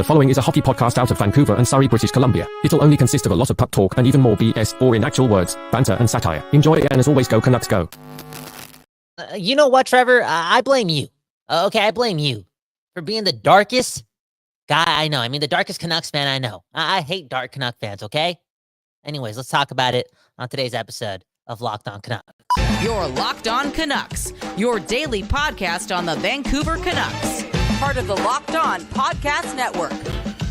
The following is a hockey podcast out of Vancouver and Surrey, British Columbia. It'll only consist of a lot of puck talk and even more BS, or in actual words, banter and satire. Enjoy, and as always, go Canucks go. You know what, Trevor? I blame you. Okay, I blame you for being the darkest guy I know. I mean, the darkest Canucks fan I know. I hate dark Canuck fans, okay? Anyways, let's talk about it on today's episode of Locked On Canucks. You're Locked On Canucks, your daily podcast on the Vancouver Canucks. Part of the Locked On Podcast Network,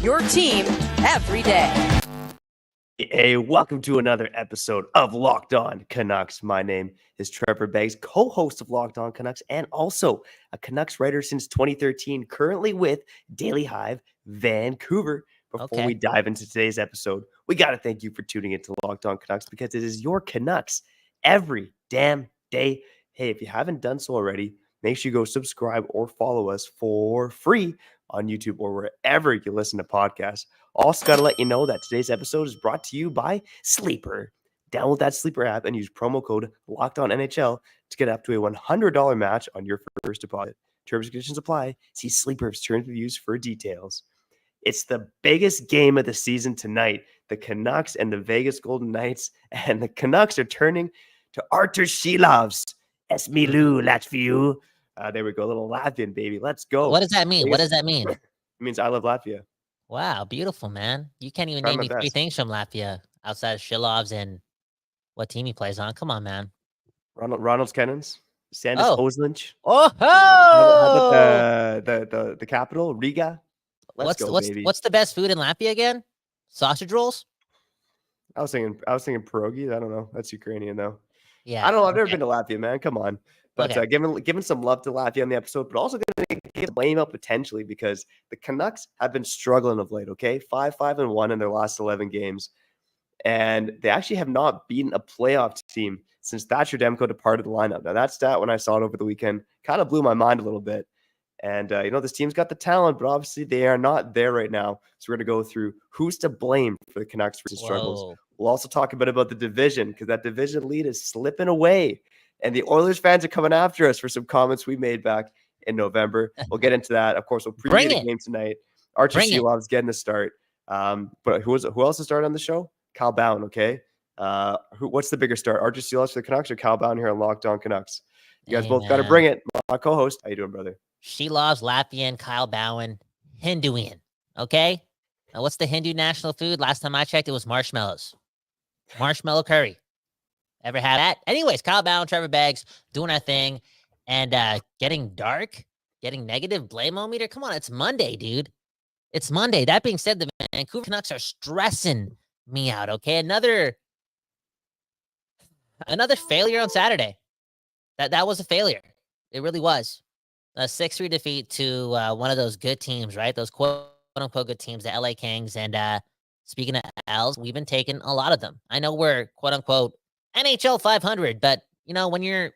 your team every day. Hey, welcome to another episode of Locked On Canucks. My name is Trevor Beggs, co-host of Locked On Canucks, and also a Canucks writer since 2013, currently with Daily Hive Vancouver. Before we dive into today's episode, we got to thank you for tuning into Locked On Canucks, because it is your Canucks every damn day. Hey, if you haven't done so already, make sure you go subscribe or follow us for free on YouTube or wherever you listen to podcasts. Also, got to let you know that today's episode is brought to you by Sleeper. Download that Sleeper app and use promo code LOCKEDONNHL to get up to a $100 match on your first deposit. Terms and conditions apply. See Sleeper's terms of use for details. It's the biggest game of the season tonight. The Canucks and the Vegas Golden Knights, and the Canucks are turning to Artur Shilov's Esmilu Latviu. There we go, a little Latvian, baby. Let's go. What does that mean? What does that mean? It means I love Latvia. Wow, beautiful, man. You can't even name me three things from Latvia outside of Shilovs and what team he plays on. Come on, man. Ronald Kennens, Sandis Ozlinch. Oh, how about the capital, Riga? Let's go, baby. What's the best food in Latvia again? Sausage rolls? I was thinking pierogies. I don't know. That's Ukrainian though. Yeah. I don't know. I've never been to Latvia, man. Come on. But giving some love to Latvia on the episode, but also going to get blame out potentially, because the Canucks have been struggling of late, okay? 5-1 in their last 11 games. And they actually have not beaten a playoff team since Thatcher Demko departed the lineup. Now, that stat, when I saw it over the weekend, kind of blew my mind a little bit. And, this team's got the talent, but obviously they are not there right now. So we're going to go through who's to blame for the Canucks' recent struggles. We'll also talk a bit about the division, because that division lead is slipping away. And the Oilers fans are coming after us for some comments we made back in November. We'll get into that. Of course, we'll preview the game tonight. Artur Shilov's getting the start. But who else to start on the show? Kyle Bowen, okay? What's the bigger start? Artur Shilov's for the Canucks or Kyle Bowen here on Locked On Canucks? You guys both got to bring it. My co-host, how you doing, brother? Shilov's Latvian, Kyle Bowen, Hinduian, okay? Now, what's the Hindu national food? Last time I checked, it was marshmallows. Marshmallow curry. Ever had that? Anyways, Kyle Bowen, Trevor Beggs, doing our thing, and getting dark, getting negative blame-o-meter. Come on, it's Monday, dude. It's Monday. That being said, the Vancouver Canucks are stressing me out, okay? Another failure on Saturday. That was a failure. It really was. A 6-3 defeat to one of those good teams, right? Those quote-unquote good teams, the LA Kings. And speaking of L's, we've been taking a lot of them. I know we're quote-unquote NHL 500, but when you're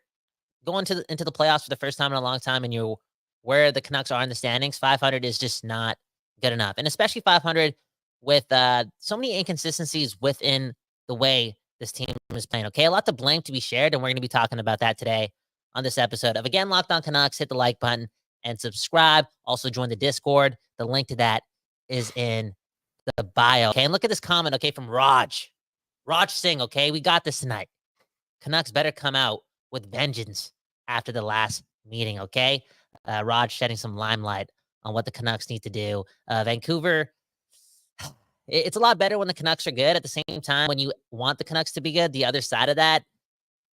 going into the playoffs for the first time in a long time, and you're where the Canucks are in the standings, 500 is just not good enough, and especially 500 with so many inconsistencies within the way this team is playing. Okay, a lot to blame to be shared, and we're going to be talking about that today on this episode of Again Locked On Canucks. Hit the like button and subscribe. Also join the Discord. The link to that is in the bio. Okay, and look at this comment. Okay, from Raj Singh, okay? We got this tonight. Canucks better come out with vengeance after the last meeting, okay? Raj shedding some limelight on what the Canucks need to do. Vancouver, it's a lot better when the Canucks are good. At the same time, when you want the Canucks to be good, the other side of that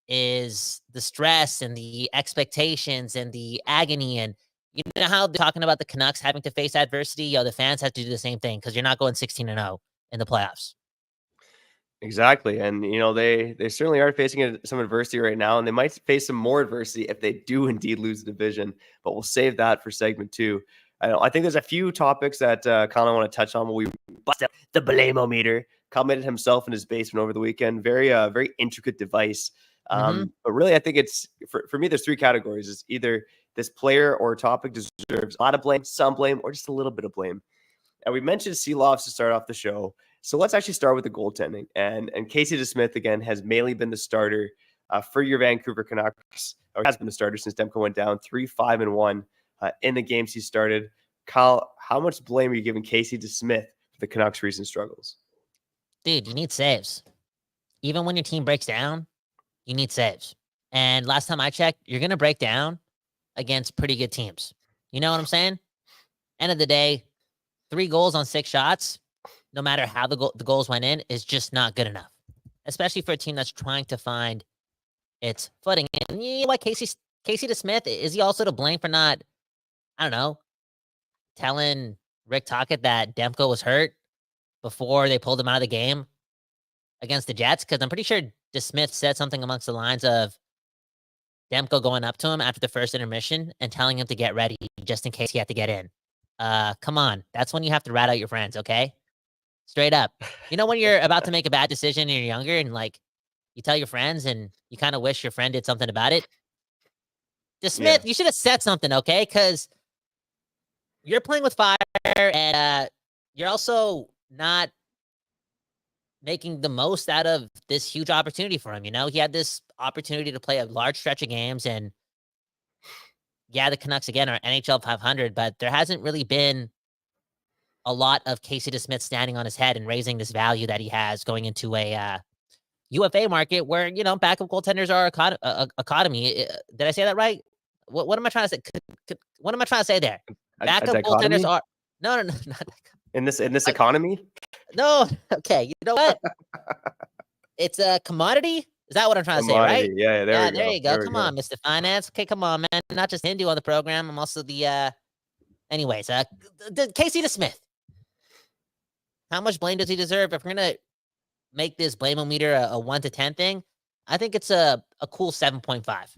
is the stress and the expectations and the agony. And you know how they're talking about the Canucks having to face adversity? The fans have to do the same thing, because you're not going 16-0 in the playoffs. Exactly. And, they certainly are facing some adversity right now, and they might face some more adversity if they do indeed lose the division, but we'll save that for segment 2. I think there's a few topics that kind of want to touch on when we bust out the blame-o-meter. Kyle made it himself in his basement over the weekend. Very intricate device. But really, I think it's, for me, there's 3 categories. It's either this player or topic deserves a lot of blame, some blame, or just a little bit of blame. And we mentioned Seelovs to start off the show. So let's actually start with the goaltending. And Casey DeSmith, again, has mainly been the starter for your Vancouver Canucks, or has been the starter since Demko went down, 3-5-1 in the games he started. Kyle, how much blame are you giving Casey DeSmith for the Canucks' recent struggles? Dude, you need saves. Even when your team breaks down, you need saves. And last time I checked, you're going to break down against pretty good teams. You know what I'm saying? End of the day, 3 goals on 6 shots, no matter how the goals went in, is just not good enough, especially for a team that's trying to find its footing. And you know what, Casey DeSmith, is he also to blame for not, I don't know, telling Rick Tocchet that Demko was hurt before they pulled him out of the game against the Jets? Because I'm pretty sure DeSmith said something amongst the lines of Demko going up to him after the first intermission and telling him to get ready just in case he had to get in. Come on. That's when you have to rat out your friends, okay? Straight up. You know when you're about to make a bad decision and you're younger and, like, you tell your friends and you kind of wish your friend did something about it? DeSmith, you should have said something, okay? Because you're playing with fire and you're also not making the most out of this huge opportunity for him. You know, he had this opportunity to play a large stretch of games, and yeah, the Canucks again are NHL 500, but there hasn't really been a lot of Casey DeSmith standing on his head and raising this value that he has going into a UFA market where, you know, backup goaltenders are economy. Did I say that right? What am I trying to say? What am I trying to say there? Backup goaltenders are no, not in this economy. No, okay. You know what? It's a commodity. Is that what I'm trying to say, right? Yeah, there you go. Come on, Mr. Finance. Okay, come on, man. Not just Hindu on the program. I'm also the anyways, Casey DeSmith. How much blame does he deserve? If we're gonna make this blame-o-meter a 1 to 10 thing, I think it's a cool 7.5.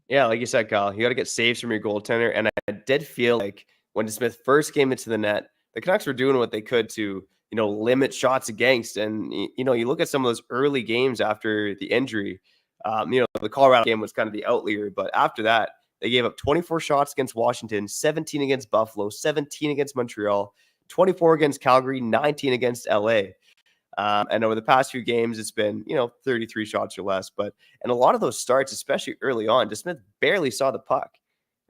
Yeah, like you said, Kyle, you got to get saves from your goaltender. And I did feel like when DeSmith first came into the net, the Canucks were doing what they could to, you know, limit shots against. And, you know, you look at some of those early games after the injury, you know, the Colorado game was kind of the outlier. But after that, they gave up 24 shots against Washington, 17 against Buffalo, 17 against Montreal, 24 against Calgary, 19 against LA. And over the past few games, it's been, you know, 33 shots or less. But in a lot of those starts, especially early on, DeSmith barely saw the puck.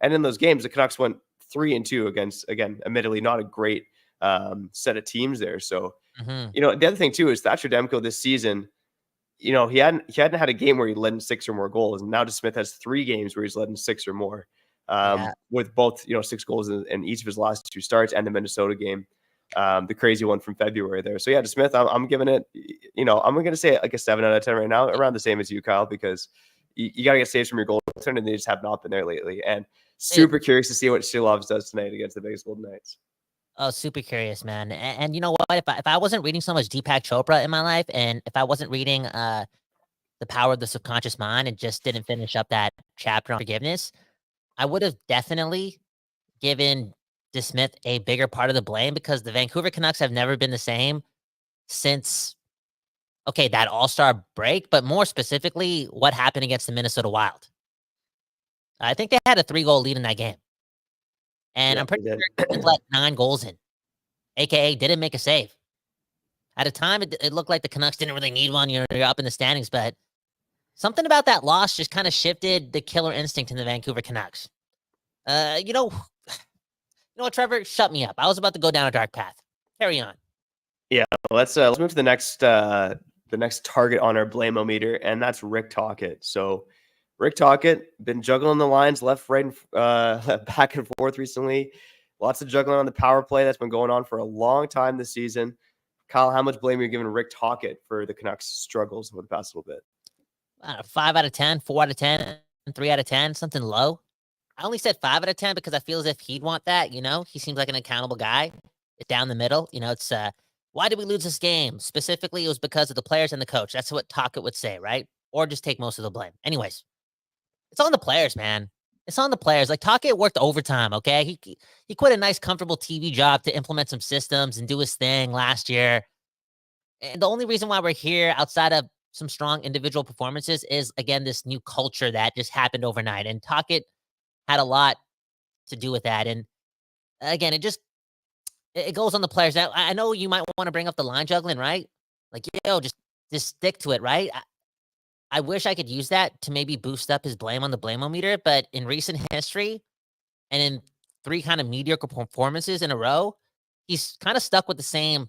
And in those games, the Canucks went 3-2 against, again, admittedly not a great set of teams there. So, you know, the other thing too is Thatcher Demko this season, you know, he hadn't had a game where he led in 6 or more goals. And now DeSmith has 3 games where he's led in 6 or more, with both, you know, 6 goals in each of his last 2 starts and the Minnesota game. The crazy one from February there. So yeah, DeSmith, I'm giving it, you know, I'm going to say like a 7 out of 10 right now, around the same as you, Kyle, because you got to get saves from your goaltender, and they just have not been there lately. And super curious to see what Shilovs does tonight against the Vegas Golden Knights. Oh, super curious, man. And you know what? If I wasn't reading so much Deepak Chopra in my life, and if I wasn't reading The Power of the Subconscious Mind and just didn't finish up that chapter on forgiveness, I would have definitely given DeSmith a bigger part of the blame, because the Vancouver Canucks have never been the same since, okay, that All-Star break, but more specifically, what happened against the Minnesota Wild. I think they had a 3-goal lead in that game. And I'm pretty sure they let 9 goals in, a.k.a. didn't make a save. At a time, it looked like the Canucks didn't really need one. You know, they're up in the standings, but something about that loss just kind of shifted the killer instinct in the Vancouver Canucks. You know what, Trevor? Shut me up. I was about to go down a dark path. Carry on. Yeah, let's move to the next target on our blame-o-meter, and that's Rick Tocchet. So Rick Tocchet been juggling the lines left, right, and back and forth recently. Lots of juggling on the power play that's been going on for a long time this season. Kyle, how much blame are you giving Rick Tocchet for the Canucks' struggles over the past little bit? 5 out of 10, 4 out of 10, 3 out of 10, something low. I only said 5 out of 10 because I feel as if he'd want that, you know? He seems like an accountable guy. It's down the middle. You know, it's, why did we lose this game? Specifically, it was because of the players and the coach. That's what Tocchet would say, right? Or just take most of the blame. Anyways, it's on the players, man. It's on the players. Like, Tocchet worked overtime, okay? He quit a nice, comfortable TV job to implement some systems and do his thing last year. And the only reason why we're here outside of some strong individual performances is, again, this new culture that just happened overnight. And Tocchet had a lot to do with that. And again, it goes on the players. Now, I know you might want to bring up the line juggling, right? Like, yo, just stick to it, right? I wish I could use that to maybe boost up his blame on the blame-o-meter, but in recent history and in 3 kind of mediocre performances in a row, he's kind of stuck with the same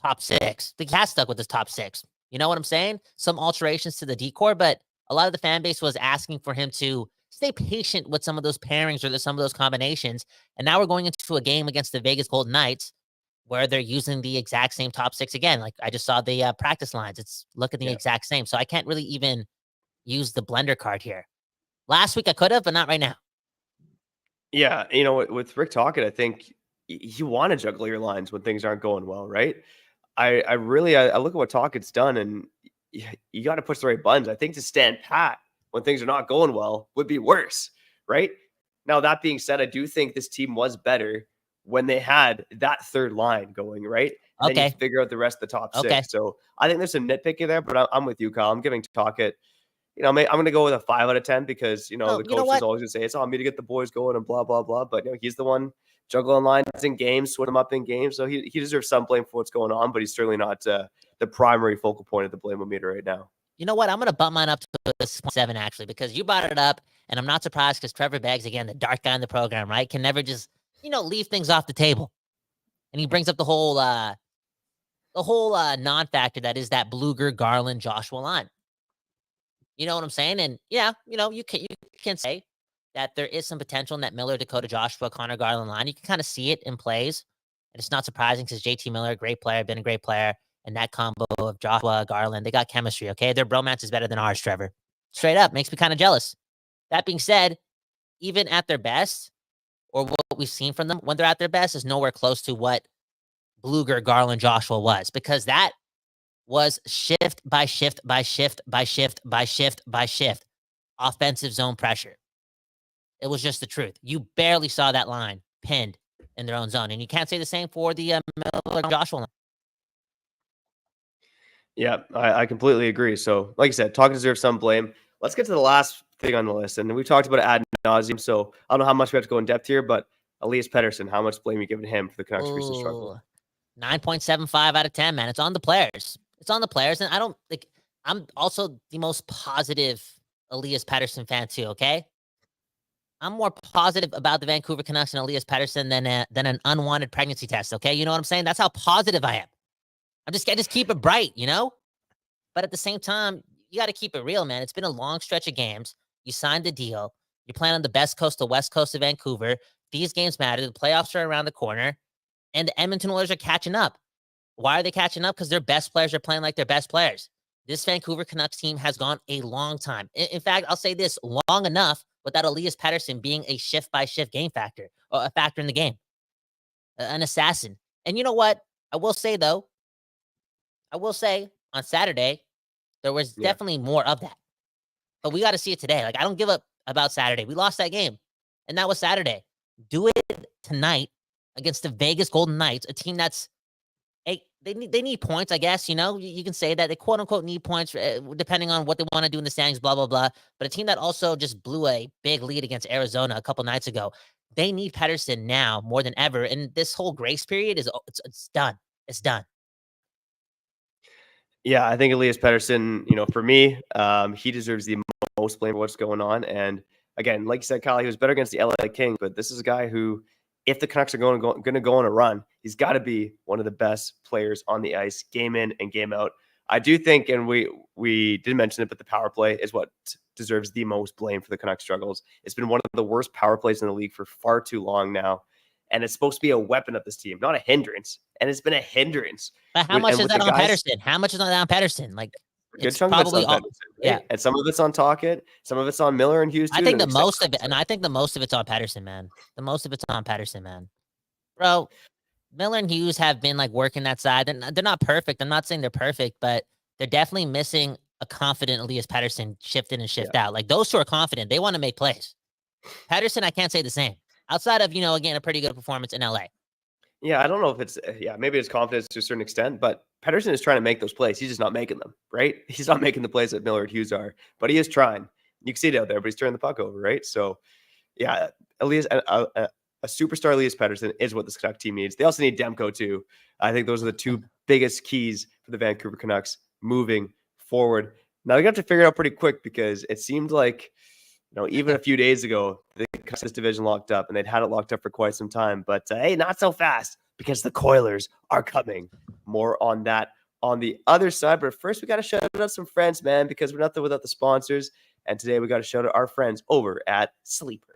top 6. He has stuck with his top 6. You know what I'm saying? Some alterations to the decor, but a lot of the fan base was asking for him to stay patient with some of those pairings or some of those combinations. And now we're going into a game against the Vegas Golden Knights where they're using the exact same top 6 again. Like I just saw the practice lines. It's looking the exact same. So I can't really even use the blender card here. Last week I could have, but not right now. Yeah, with Rick Tocchet, I think you want to juggle your lines when things aren't going well, right? I really look at what Tocchet's done, and you got to push the right buttons. I think to stand pat when things are not going well would be worse, right? Now, that being said, I do think this team was better when they had that third line going, right? And then you figure out the rest of the top 6. So I think there's some nitpicking there, but I'm with you, Kyle. I'm giving Tocchet, I'm going to go with a 5 out of 10 because, the coach is always going to say it's on me to get the boys going and blah, blah, blah. But, he's the one juggling lines in games, switch them up in games. So he deserves some blame for what's going on, but he's certainly not the primary focal point of the blame-o-meter right now. You know what? I'm going to bump mine up to a 7, actually, because you brought it up, and I'm not surprised because Trevor Beggs, again, the dark guy in the program, right, can never just, leave things off the table. And he brings up the whole non-factor that is that Blueger, Garland, Joshua line. You know what I'm saying? And yeah, you can say that there is some potential in that Miller, Dakota, Joshua, Connor Garland line. You can kind of see it in plays. And it's not surprising because JT Miller, great player, been a great player. And that combo of Joshua, Garland, they got chemistry, okay? Their bromance is better than ours, Trevor. Straight up, makes me kind of jealous. That being said, even at their best, or what we've seen from them when they're at their best, is nowhere close to what Blueger, Garland, Joshua was. Because that was shift by shift by shift by shift by shift by shift. Offensive zone pressure. It was just the truth. You barely saw that line pinned in their own zone. And you can't say the same for the Miller Joshua line. Yeah, I completely agree. So, like I said, Tocchet deserves some blame. Let's get to the last thing on the list. And we've talked about it ad nauseum. So, I don't know how much we have to go in depth here, but Elias Pettersson, how much blame are you giving him for the Canucks' recent struggle? 9.75 out of 10, man. It's on the players. It's on the players. And I'm also the most positive Elias Pettersson fan too, okay? I'm more positive about the Vancouver Canucks and Elias Pettersson than an unwanted pregnancy test, okay? You know what I'm saying? That's how positive I am. I just keep it bright, But at the same time, you got to keep it real, man. It's been a long stretch of games. You signed the deal. You're playing on the best coast to west coast of Vancouver. These games matter. The playoffs are around the corner. And the Edmonton Oilers are catching up. Why are they catching up? Because their best players are playing like their best players. This Vancouver Canucks team has gone a long time. In fact, I'll say this, long enough without Elias Pettersson being a shift-by-shift game factor, or a factor in the game. An assassin. And you know what? I will say on Saturday, there was definitely more of that. But we got to see it today. I don't give up about Saturday. We lost that game. And that was Saturday. Do it tonight against the Vegas Golden Knights, a team that's they need points, I guess. You can say that they quote unquote need points depending on what they want to do in the standings, blah, blah, blah. But a team that also just blew a big lead against Arizona a couple nights ago. They need Pettersson now more than ever. And this whole grace period it's done. It's done. Yeah, I think Elias Pettersson, for me, he deserves the most blame for what's going on. And again, like you said, Kyle, he was better against the LA Kings, but this is a guy who, if the Canucks are going to go on a run, he's got to be one of the best players on the ice, game in and game out. I do think, and we did mention it, but the power play is what deserves the most blame for the Canucks struggles. It's been one of the worst power plays in the league for far too long now. And it's supposed to be a weapon of this team, not a hindrance. And it's been a hindrance. But how much is that on Pettersson? How much is on Pettersson? It's probably all. Pettersson, right? Yeah, and some of it's on Tocchet, some of it's on Miller and Hughes too. I think the most of it's on Pettersson, man. The most of it's on Pettersson, man. Bro, Miller and Hughes have been working that side. They're not perfect. I'm not saying they're perfect, but they're definitely missing a confident Elias Pettersson shift in and shift out. Those two are confident. They want to make plays. Pettersson, I can't say the same. Outside of, again, a pretty good performance in LA. Yeah, I don't know if it's, maybe it's confidence to a certain extent, but Pettersson is trying to make those plays. He's just not making them, right? He's not making the plays that Miller and Hughes are, but he is trying. You can see it out there, but he's turning the puck over, right? So, yeah, Elias, a superstar Elias Pettersson is what this Canucks team needs. They also need Demko too. I think those are the two biggest keys for the Vancouver Canucks moving forward. Now, they got to figure it out pretty quick because it seemed like Even a few days ago, the Canucks this division locked up, and they'd had it locked up for quite some time. But hey, not so fast, because the Coilers are coming. More on that on the other side. But first, we got to shout out some friends, man, because we're nothing without the sponsors. And today, we got to shout out our friends over at Sleeper.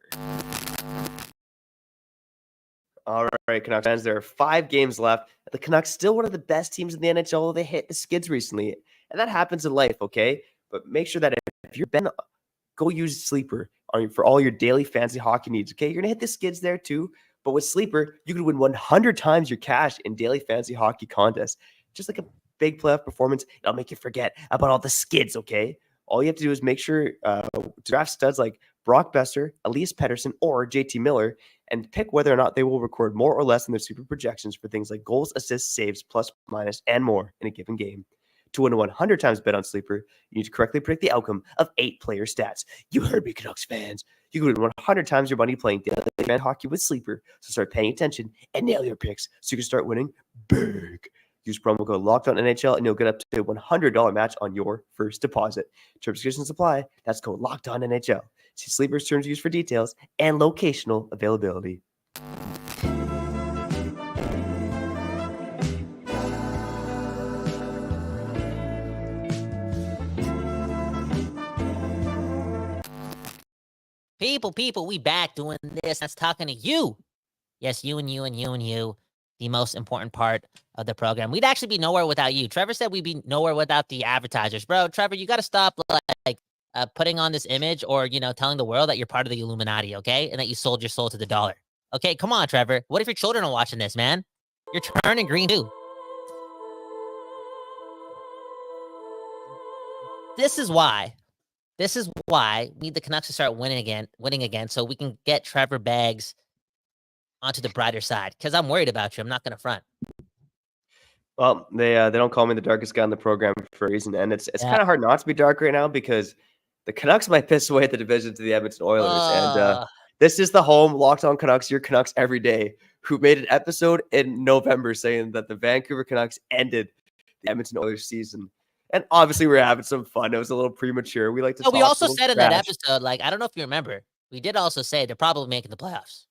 All right, Canucks fans, there are 5 games left. The Canucks still one of the best teams in the NHL. They hit the skids recently, and that happens in life, okay? But make sure that if you're Ben, go use Sleeper for all your daily fantasy hockey needs, okay? You're going to hit the skids there too, but with Sleeper, you can win 100 times your cash in daily fantasy hockey contests. Just like a big playoff performance, it'll make you forget about all the skids, okay? All you have to do is make sure to draft studs like Brock Besser, Elias Pettersson, or JT Miller, and pick whether or not they will record more or less in their super projections for things like goals, assists, saves, plus, minus, and more in a given game. To win a 100 times bet on Sleeper, you need to correctly predict the outcome of 8 player stats. You heard me, Canucks fans. You can win 100 times your money playing daily fan hockey with Sleeper. So start paying attention and nail your picks so you can start winning big. Use promo code LOCKEDONNHL and you'll get up to a $100 match on your first deposit. Terms and conditions apply. That's code LOCKEDONNHL. See Sleeper's terms used for details and locational availability. People, we back doing this. That's talking to you. Yes, you and you and you and you. The most important part of the program. We'd actually be nowhere without you. Trevor said we'd be nowhere without the advertisers. Bro, Trevor, you got to stop putting on this image or, telling the world that you're part of the Illuminati, okay? And that you sold your soul to the dollar. Okay, come on, Trevor. What if your children are watching this, man? You're turning green too. This is why we need the Canucks to start winning again so we can get Trevor Beggs onto the brighter side, because I'm worried about you. I'm not going to front. Well, they don't call me the darkest guy in the program for a reason, and it's kind of hard not to be dark right now because the Canucks might piss away at the division to the Edmonton Oilers, and this is the home Locked On Canucks, your Canucks every day, who made an episode in November saying that the Vancouver Canucks ended the Edmonton Oilers season. And obviously, we're having some fun. It was a little premature. We like to. We also said in that episode, I don't know if you remember, we did also say they're probably making the playoffs.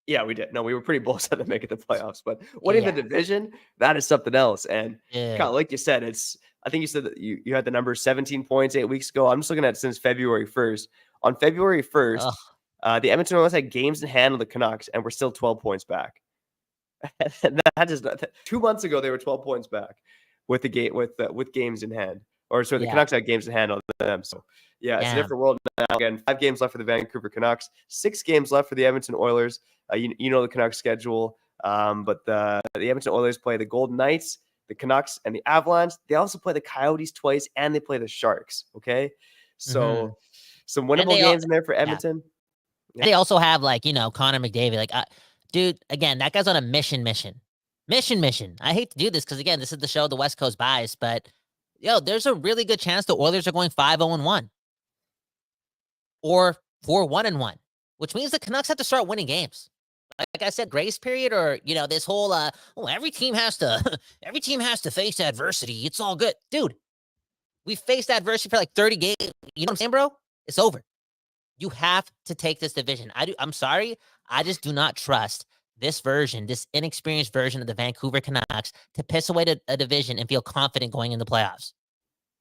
Yeah, we did. No, we were pretty bullish on them making the playoffs, but winning the division, that is something else. And kind of like you said, I think you said that you had the number 17 points 8 weeks ago. I'm just looking at it since February 1st. On February 1st, the Edmonton Oilers had games in hand on the Canucks, and we're still 12 points back. And that is not 2 months ago. They were 12 points back with games in hand. Or sorry, the Canucks had games in hand on them. So it's a different world now. Again, 5 games left for the Vancouver Canucks, 6 games left for the Edmonton Oilers. You know the Canucks schedule, but the Edmonton Oilers play the Golden Knights, the Canucks, and the Avalanche. They also play the Coyotes twice, and they play the Sharks. Okay, so some winnable games in there for Edmonton. Yeah. They also have Connor McDavid. Dude, again, that guy's on a mission. I hate to do this because again, this is the show, the West Coast bias, but there's a really good chance the Oilers are going 5-0-1 or 4-1-1, which means the Canucks have to start winning games. Like I said, grace period, or this whole every team has to face adversity. It's all good, dude. We faced adversity for 30 games. You know what I'm saying, bro? It's over. You have to take this division. I'm sorry, I just do not trust this inexperienced version of the Vancouver Canucks to piss away a division and feel confident going in the playoffs.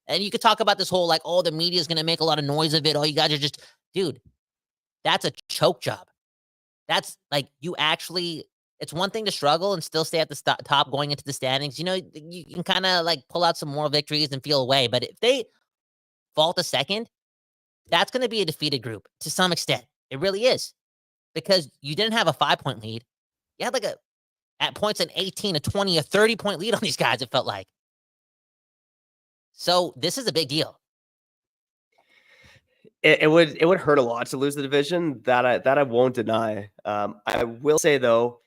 And you could talk about this whole the media is going to make a lot of noise of it. Oh, you guys are just, dude, that's a choke job. That's it's one thing to struggle and still stay at the top going into the standings. You can kind of pull out some more victories and feel away. But if they fall to second, that's going to be a defeated group to some extent. It really is. Because you didn't have a 5-point lead. You had at points an 18, a 20, a 30-point lead on these guys, it felt like. So this is a big deal. It would hurt a lot to lose the division. That I won't deny. I will say though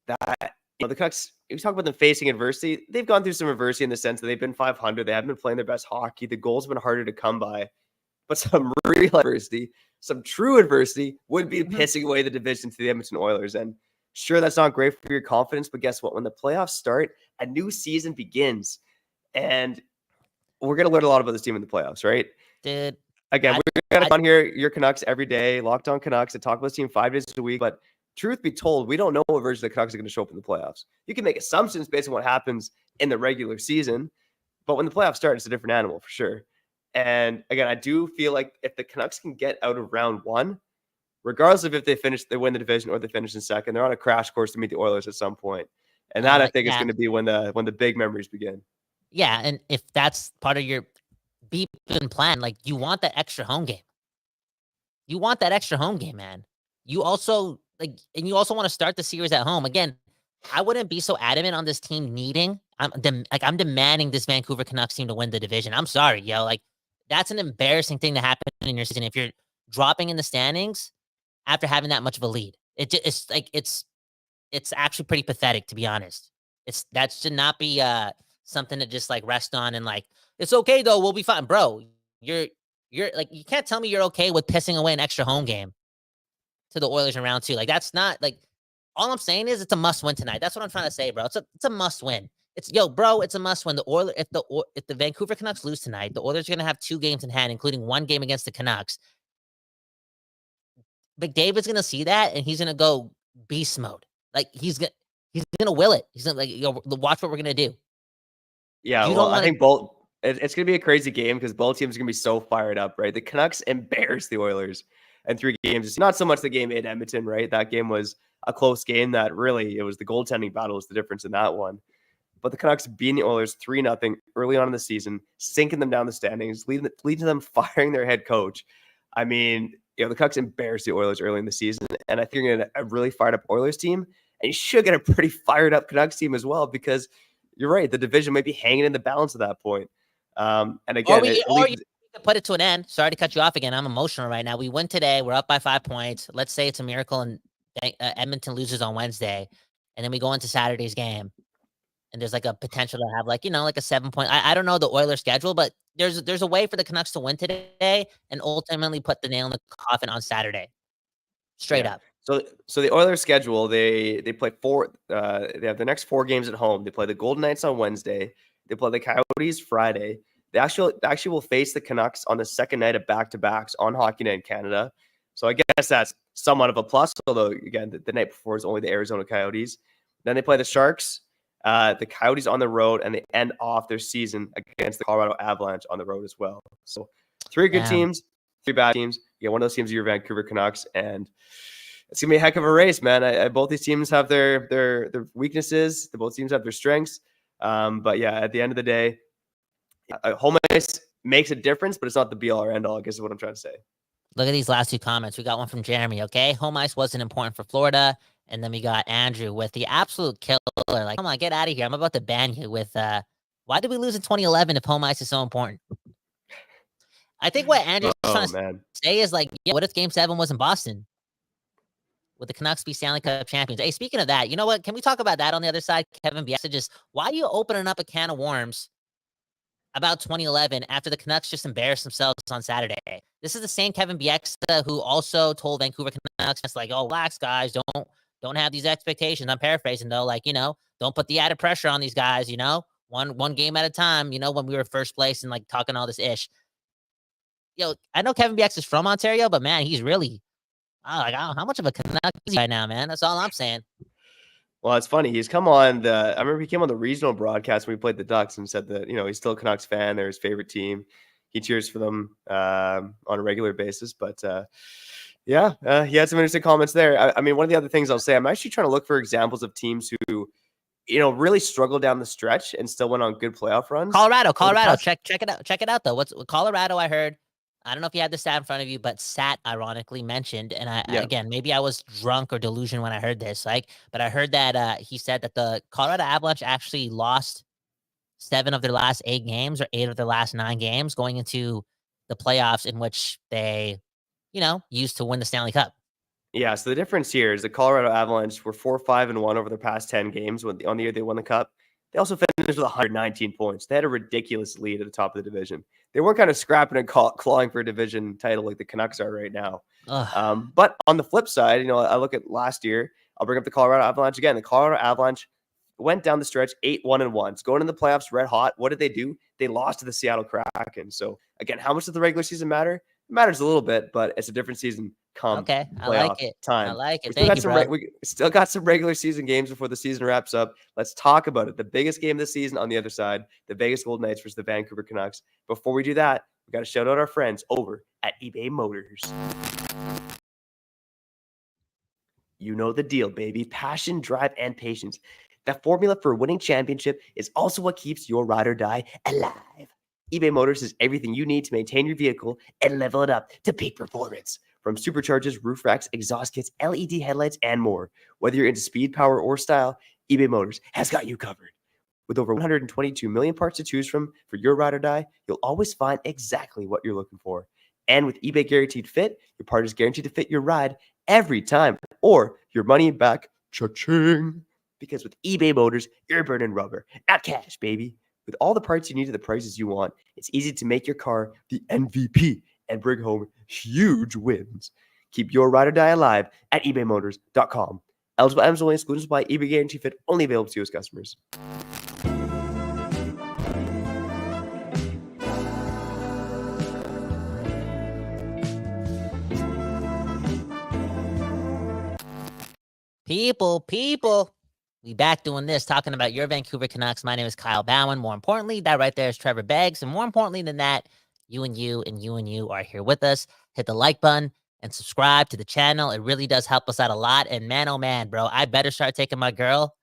that the Canucks, if you talk about them facing adversity, they've gone through some adversity in the sense that they've been 500. They haven't been playing their best hockey. The goals have been harder to come by. But some real adversity, some true adversity, would be pissing away the division to the Edmonton Oilers. And sure, that's not great for your confidence, but guess what? When the playoffs start, a new season begins. And we're going to learn a lot about this team in the playoffs, right? Dude. Again, we're going to on here your Canucks every day, Locked On Canucks, and talk about this team 5 days a week. But truth be told, we don't know what version of the Canucks are going to show up in the playoffs. You can make assumptions based on what happens in the regular season, but when the playoffs start, it's a different animal for sure. And again, I do feel like if the Canucks can get out of round one, regardless of if they win the division or they finish in second, they're on a crash course to meet the Oilers at some point. And that I think is going to be when the big memories begin. Yeah, and if that's part of your beep and plan, like you want that extra home game. You want that extra home game, man. You also want to start the series at home. Again, I wouldn't be so adamant on this team needing. I'm demanding this Vancouver Canucks team to win the division. I'm sorry, yo. Like that's an embarrassing thing to happen in your season if you're dropping in the standings after having that much of a lead. It's actually pretty pathetic, to be honest. That should not be something to just like rest on and like it's okay though, we'll be fine, bro. You're like you can't tell me you're okay with pissing away an extra home game to the Oilers in round 2. Like that's not like all I'm saying is it's a must win tonight. That's what I'm trying to say, bro. It's a must win. It's a must win. The Oilers, if the Vancouver Canucks lose tonight, the Oilers are gonna have 2 games in hand, including 1 game against the Canucks. McDavid's gonna see that and he's gonna go beast mode. Like he's gonna will it. He's gonna like watch what we're gonna do. Yeah, I think it's gonna be a crazy game because both teams are gonna be so fired up, right? The Canucks embarrassed the Oilers in 3 games. It's not so much the game in Edmonton, right? That game was a close game that really it was the goaltending battle was the difference in that one. But the Canucks beating the Oilers 3-0 early on in the season, sinking them down the standings, leading to them firing their head coach. I mean, the Canucks embarrassed the Oilers early in the season, and I think you're going to a really fired up Oilers team, and you should get a pretty fired up Canucks team as well because you're right, the division might be hanging in the balance at that point. And again, you can put it to an end. Sorry to cut you off again. I'm emotional right now. We win today. We're up by 5 points. Let's say it's a miracle and Edmonton loses on Wednesday, and then we go into Saturday's game, and there's like a potential to have like a 7 point. I don't know the Oilers schedule, but there's a way for the Canucks to win today and ultimately put the nail in the coffin on Saturday. Straight up. So the Oilers schedule, they play 4. They have the next 4 games at home. They play the Golden Knights on Wednesday. They play the Coyotes Friday. They actually will face the Canucks on the second night of back-to-backs on Hockey Night in Canada. So I guess that's somewhat of a plus, although, again, the night before is only the Arizona Coyotes. Then they play the Sharks, the Coyotes on the road, and they end off their season against the Colorado Avalanche on the road as well. So 3 good teams, 3 bad teams. You get one of those teams are your Vancouver Canucks, and it's going to be a heck of a race, man. Both these teams have their weaknesses. Both teams have their strengths. But yeah, at the end of the day, home ice makes a difference, but it's not the be all or end all, I guess is what I'm trying to say. Look at these last 2 comments. We got one from Jeremy, okay? Home ice wasn't important for Florida. And then we got Andrew with the absolute killer. Like, come on, get out of here. I'm about to ban you with, why did we lose in 2011 if home ice is so important? I think what Andrew's trying to say is like, yeah, what if Game 7 was in Boston? Would the Canucks be Stanley Cup champions? Hey, speaking of that, you know what? Can we talk about that on the other side? Kevin Bieksa just, why are you opening up a can of worms about 2011 after the Canucks just embarrassed themselves on Saturday? This is the same Kevin Bieksa who also told Vancouver Canucks, like, oh, relax, guys, don't have these expectations. I'm paraphrasing though, like, don't put the added pressure on these guys, one game at a time, when we were first place and like talking all this ish. I know Kevin Bieksa is from Ontario, but man, he's really, how much of a Canuck is he right now, man? That's all I'm saying. Well, it's funny. He's come on I remember he came on the regional broadcast when we played the Ducks and said that, he's still a Canucks fan. They're his favorite team. He cheers for them on a regular basis. But he had some interesting comments there. I mean, one of the other things I'll say, I'm actually trying to look for examples of teams who, really struggled down the stretch and still went on good playoff runs. Colorado. Check it out though. What's Colorado? I heard. I don't know if you had the stat in front of you, but Sat ironically mentioned, and again, maybe I was drunk or delusional when I heard this, but I heard that he said that the Colorado Avalanche actually lost 7 of their last 8 games or 8 of their last 9 games going into the playoffs in which they, used to win the Stanley Cup. Yeah, so the difference here is the Colorado Avalanche were 4-5-1 over their past 10 games on the year they won the Cup. They also finished with 119 points. They had a ridiculous lead at the top of the division. They weren't kind of scrapping and clawing for a division title like the Canucks are right now. But on the flip side, I look at last year. I'll bring up the Colorado Avalanche again. The Colorado Avalanche went down the stretch 8-1-1. Going into the playoffs red hot. What did they do? They lost to the Seattle Kraken. So again, how much does the regular season matter? It matters a little bit, but it's a different season come Okay, I playoff like it. I time. like We it. still Thank got you, some bro. we still got some regular season games before the season wraps up. Let's talk about it. The biggest game of the season on the other side, the Vegas Golden Knights versus the Vancouver Canucks. Before we do that, we got to shout out our friends over at eBay Motors. You know the deal, baby. Passion, drive, and patience. The formula for a winning championship is also what keeps your ride or die alive. eBay Motors is everything you need to maintain your vehicle and level it up to peak performance. From superchargers, roof racks, exhaust kits, LED headlights, and more. Whether you're into speed, power, or style, eBay Motors has got you covered. With over 122 million parts to choose from for your ride or die, you'll always find exactly what you're looking for. And with eBay Guaranteed Fit, your part is guaranteed to fit your ride every time, or your money back. Cha-ching! Because with eBay Motors, you're burning rubber, not cash, baby. With all the parts you need at the prices you want, it's easy to make your car the MVP and bring home huge wins. Keep your ride or die alive at ebaymotors.com. Eligible items only, exclusions apply. eBay Guaranteed Fit only available to U.S. customers. People, we back doing this, talking about your Vancouver Canucks. My name is Kyle Bowen. More importantly, that right there is Trevor Beggs. And more importantly than that, you and you are here with us. Hit the like button and subscribe to the channel. It really does help us out a lot. And man, oh man, bro, I better start taking my girl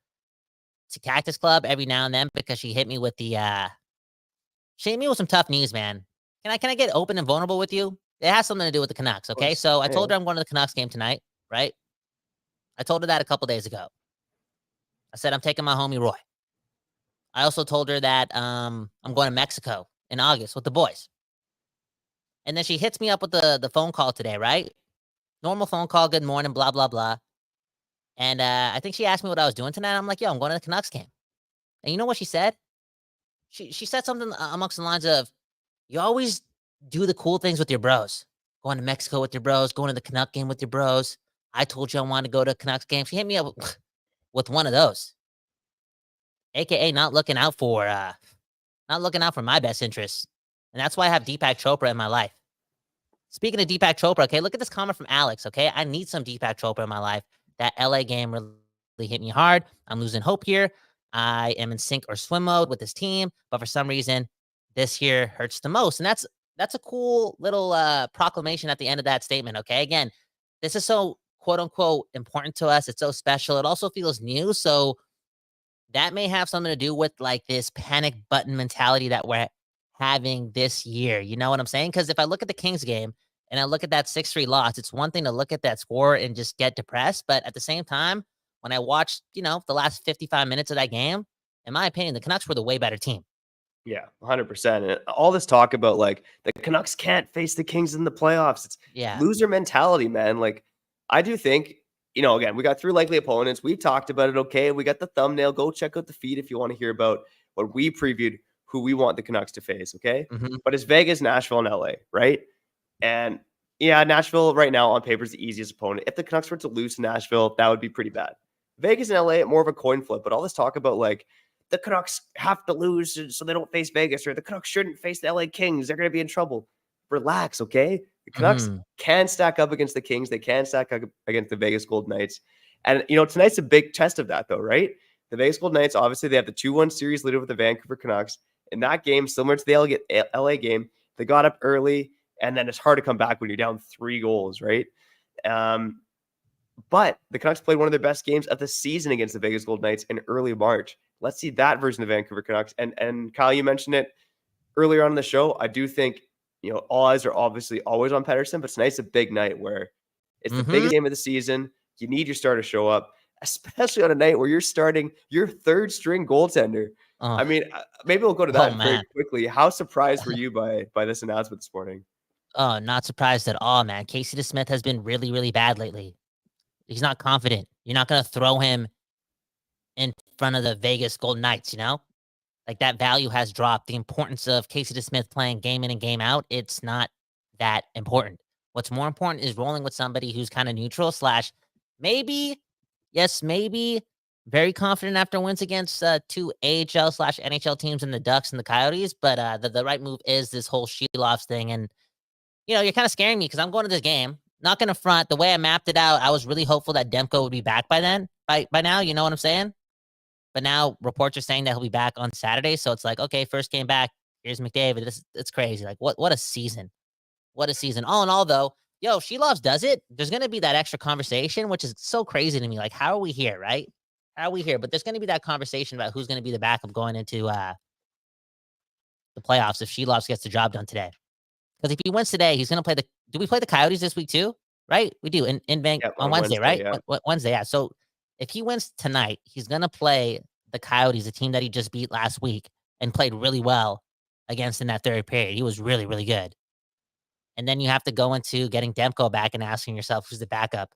to Cactus Club every now and then because she hit me with some tough news, man. Can I get open and vulnerable with you? It has something to do with the Canucks, okay? So I told her I'm going to the Canucks game tonight, right? I told her that a couple days ago. I said I'm taking my homie Roy. I also told her that I'm going to Mexico in August with the boys. And then she hits me up with the phone call today, right? Normal phone call, good morning, blah, blah, blah. And I think she asked me what I was doing tonight. I'm like, yo, I'm going to the Canucks game. And you know what she said? She said something amongst the lines of, you always do the cool things with your bros. Going to Mexico with your bros, going to the Canuck game with your bros. I told you I wanted to go to a Canucks game. She hit me up with one of those. AKA not looking out for my best interests. And that's why I have Deepak Chopra in my life. Speaking of Deepak Chopra, okay, look at this comment from Alex, okay? I need some Deepak Chopra in my life. That LA game really hit me hard. I'm losing hope here. I am in sink or swim mode with this team, but for some reason, this here hurts the most. And that's a cool little proclamation at the end of that statement, okay? Again, this is so quote unquote important to us. It's so special. It also feels new. So that may have something to do with like this panic button mentality that we're having this year. You know what I'm saying? Because if I look at the Kings game and I look at that 6-3 loss, it's one thing to look at that score and just get depressed. But at the same time, when I watched, the last 55 minutes of that game, in my opinion, the Canucks were the way better team. Yeah, 100%. And all this talk about like the Canucks can't face the Kings in the playoffs. It's loser mentality, man. Like I do think, again, we got 3 likely opponents. We've talked about it. Okay. We got the thumbnail. Go check out the feed if you want to hear about what we previewed, who we want the Canucks to face. Okay. Mm-hmm. But it's Vegas, Nashville, and LA, right? And yeah, Nashville right now on paper is the easiest opponent. If the Canucks were to lose to Nashville, that would be pretty bad. Vegas and LA, more of a coin flip. But all this talk about like, the Canucks have to lose so they don't face Vegas, or the Canucks shouldn't face the LA Kings. They're going to be in trouble. Relax, okay? The Canucks can stack up against the Kings. They can stack up against the Vegas Golden Knights. And, tonight's a big test of that, though, right? The Vegas Golden Knights, obviously, they have the 2-1 series lead over the Vancouver Canucks. In that game, similar to the LA game, they got up early, and then it's hard to come back when you're down 3 goals, right? But the Canucks played one of their best games of the season against the Vegas Golden Knights in early March. Let's see that version of the Vancouver Canucks. And Kyle, you mentioned it earlier on in the show. I do think, all eyes are obviously always on Pettersson, but tonight's a big night where it's the biggest game of the season. You need your star to show up, especially on a night where you're starting your 3rd string goaltender. I mean, maybe we'll go to that very quickly. How surprised were you by this announcement this morning? Oh, not surprised at all, man. Casey DeSmith has been really, really bad lately. He's not confident. You're not going to throw him in front of the Vegas Golden Knights, Like that value has dropped. The importance of Casey DeSmith playing game in and game out, it's not that important. What's more important is rolling with somebody who's kind of neutral / maybe, very confident after wins against 2 AHL / NHL teams in the Ducks and the Coyotes. But the right move is this whole Sheeloffs thing. And you're kind of scaring me because I'm going to this game. Not going to front. The way I mapped it out, I was really hopeful that Demko would be back by then. By now, you know what I'm saying? But now reports are saying that he'll be back on Saturday. So it's like, okay, first game back. Here's McDavid. It's crazy. Like, what a season. What a season. All in all, though, if Sheloves does it, there's going to be that extra conversation, which is so crazy to me. Like, how are we here, right? How are we here? But there's going to be that conversation about who's going to be the backup going into the playoffs if Sheloves gets the job done today. Because if he wins today, he's going to play do we play the Coyotes this week too? Right? We do on Wednesday, right? Yeah. Wednesday, yeah. So if he wins tonight, he's going to play the Coyotes, a team that he just beat last week and played really well against in that third period. He was really, really good. And then you have to go into getting Demko back and asking yourself who's the backup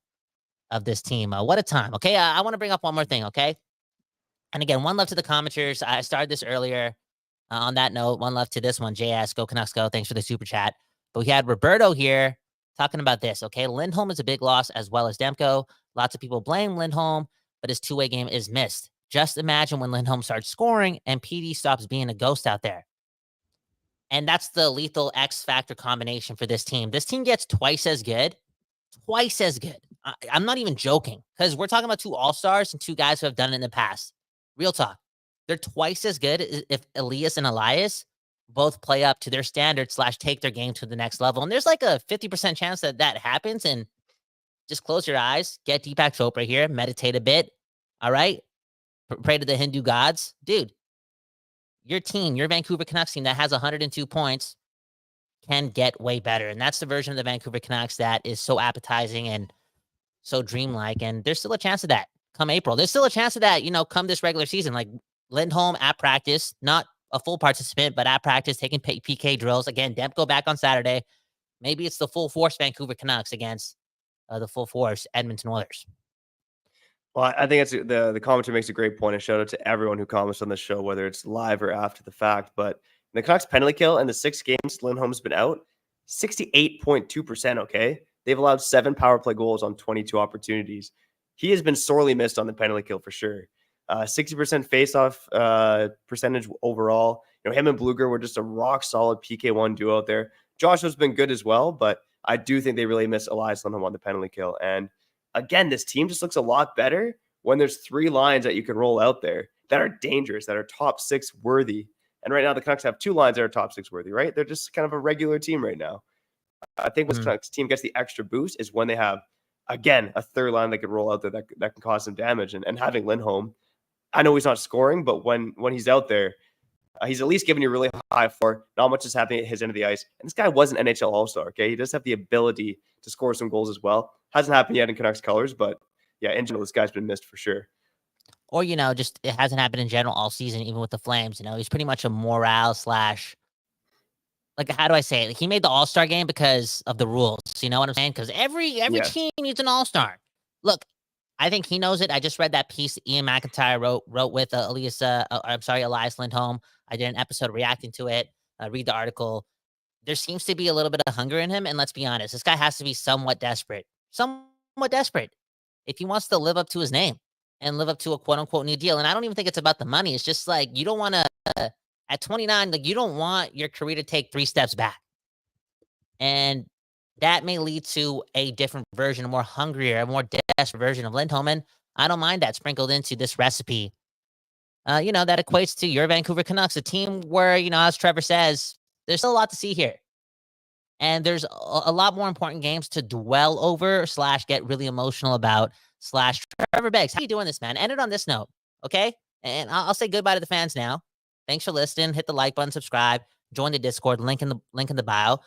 of this team. What a time. Okay, I want to bring up one more thing, okay? And again, one love to the commenters. I started this earlier. On that note, one love to this one. JS, Go Canucks Go. Thanks for the super chat. But we had Roberto here talking about this, okay? Lindholm is a big loss as well as Demko. Lots of people blame Lindholm, but his two-way game is missed. Just imagine when Lindholm starts scoring and PD stops being a ghost out there. And that's the lethal X factor combination for this team. This team gets twice as good. Twice as good. I'm not even joking because we're talking about two all-stars and two guys who have done it in the past. Real talk. They're twice as good if Elias and Elias both play up to their standards / take their game to the next level. And there's like a 50% chance that happens. And just close your eyes, get Deepak Chopra here, meditate a bit. All right. Pray to the Hindu gods. Dude, your team, your Vancouver Canucks team that has 102 points can get way better. And that's the version of the Vancouver Canucks that is so appetizing and so dreamlike. And there's still a chance of that come April. There's still a chance of that, come this regular season. Like Lindholm at practice, not a full participant, but at practice, taking PK drills. Again, Demko back on Saturday. Maybe it's the full force Vancouver Canucks against the full force Edmonton Oilers. Well, I think it's the commenter makes a great point. And shout out to everyone who comments on the show, whether it's live or after the fact. But the Canucks penalty kill in the 6 games Lindholm's been out, 68.2%. Okay, they've allowed 7 power play goals on 22 opportunities. He has been sorely missed on the penalty kill for sure. 60% face-off percentage overall. Him and Bluger were just a rock-solid PK1 duo out there. Joshua's been good as well, but I do think they really miss Elias Lindholm on the penalty kill. And again, this team just looks a lot better when there's 3 lines that you can roll out there that are dangerous, that are top 6 worthy. And right now the Canucks have 2 lines that are top 6 worthy, right? They're just kind of a regular team right now. I think when Canucks team gets the extra boost is when they have, again, a 3rd line that could roll out there that can cause some damage. And having Lindholm, I know he's not scoring, but when he's out there, he's at least giving you really high floor. Not much is happening at his end of the ice. And this guy was an NHL All-Star, okay? He does have the ability to score some goals as well. Hasn't happened yet in Canucks colors, but yeah, in general, this guy's been missed for sure. Or, just it hasn't happened in general all season, even with the Flames. He's pretty much a morale / like, how do I say it? Like, he made the All-Star game because of the rules. You know what I'm saying? Because every team needs an All-Star. Look, I think he knows it. I just read that piece Ian McIntyre wrote with Elias Lindholm. I did an episode reacting to it. Read the article. There seems to be a little bit of hunger in him. And let's be honest, this guy has to be somewhat desperate. If he wants to live up to his name and live up to a quote-unquote new deal. And I don't even think it's about the money. It's just like you don't want to, at 29, like you don't want your career to take 3 steps back. And that may lead to a different version, a more hungrier, a more desperate version of Lindholm. And I don't mind that sprinkled into this recipe. That equates to your Vancouver Canucks, a team where, as Trevor says, there's still a lot to see here. And there's a lot more important games to dwell over / get really emotional about / Trevor Beggs. How you doing this, man? End it on this note, okay? And I'll say goodbye to the fans now. Thanks for listening. Hit the like button, subscribe, join the Discord, link in the bio.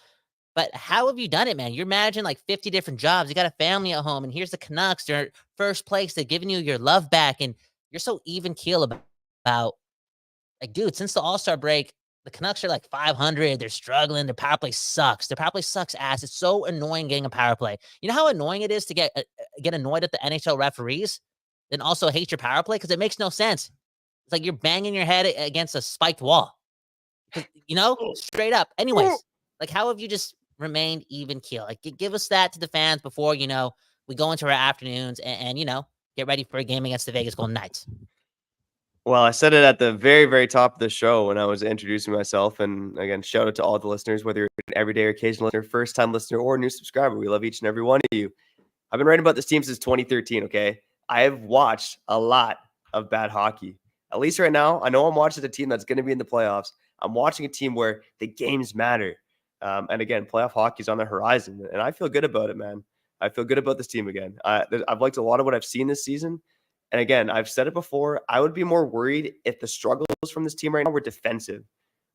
But how have you done it, man? You're managing like 50 different jobs. You got a family at home, and here's the Canucks. They're first place. They're giving you your love back, and you're so even keel about like, dude, since the All-Star break, the Canucks are like 500. They're struggling. Their power play sucks. Their power play sucks ass. It's so annoying getting a power play. You know how annoying it is to get annoyed at the NHL referees, then also hate your power play because it makes no sense. It's like you're banging your head against a spiked wall. Straight up. Anyways, like, how have you just remained even keel? Like, give us that to the fans before, we go into our afternoons and get ready for a game against the Vegas Golden Knights. Well, I said it at the very, very top of the show when I was introducing myself. And again, shout out to all the listeners, whether you're an everyday or occasional listener, first time listener, or new subscriber. We love each and every one of you. I've been writing about this team since 2013. Okay. I have watched a lot of bad hockey. At least right now, I know I'm watching a team that's going to be in the playoffs. I'm watching a team where the games matter. And again, playoff hockey is on the horizon. And I feel good about it, man. I feel good about this team again. I've liked a lot of what I've seen this season. And again, I've said it before, I would be more worried if the struggles from this team right now were defensive.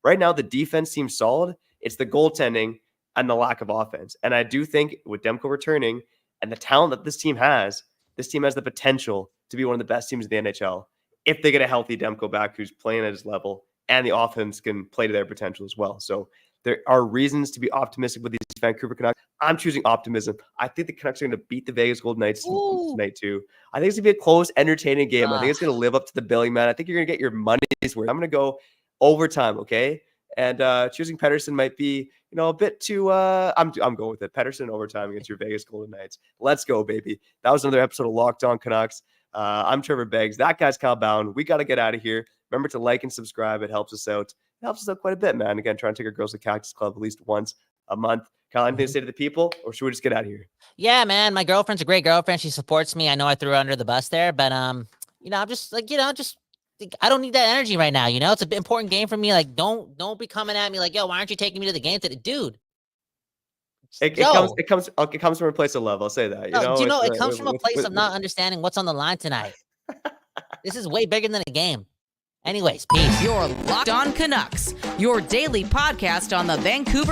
Right now, the defense seems solid. It's the goaltending and the lack of offense. And I do think with Demko returning and the talent that this team has the potential to be one of the best teams in the NHL if they get a healthy Demko back who's playing at his level and the offense can play to their potential as well. So there are reasons to be optimistic with these Vancouver Canucks. I'm choosing optimism. I think the Canucks are going to beat the Vegas Golden Knights tonight too. I think it's going to be a close, entertaining game. I think it's going to live up to the billing, man. I think you're going to get your money's worth. I'm going to go overtime, okay? And choosing Pettersson might be, a bit too. I'm going with it. Pettersson overtime against your Vegas Golden Knights. Let's go, baby. That was another episode of Locked On Canucks. I'm Trevor Beggs. That guy's Kyle Bound. We got to get out of here. Remember to like and subscribe. It helps us out. It helps us out quite a bit, man. Again, trying to take our girls to Cactus Club at least once a month. Kyle, anything to say to the people, or should we just get out of here? Yeah, man. My girlfriend's a great girlfriend. She supports me. I know I threw her under the bus there, but I'm just like, I don't need that energy right now. It's an important game for me. Like, don't be coming at me like, yo, why aren't you taking me to the game today, dude? It comes from a place of love. I'll say that. It comes from a place of not understanding what's on the line tonight. This is way bigger than a game. Anyways, peace. You're Locked On Canucks, your daily podcast on the Vancouver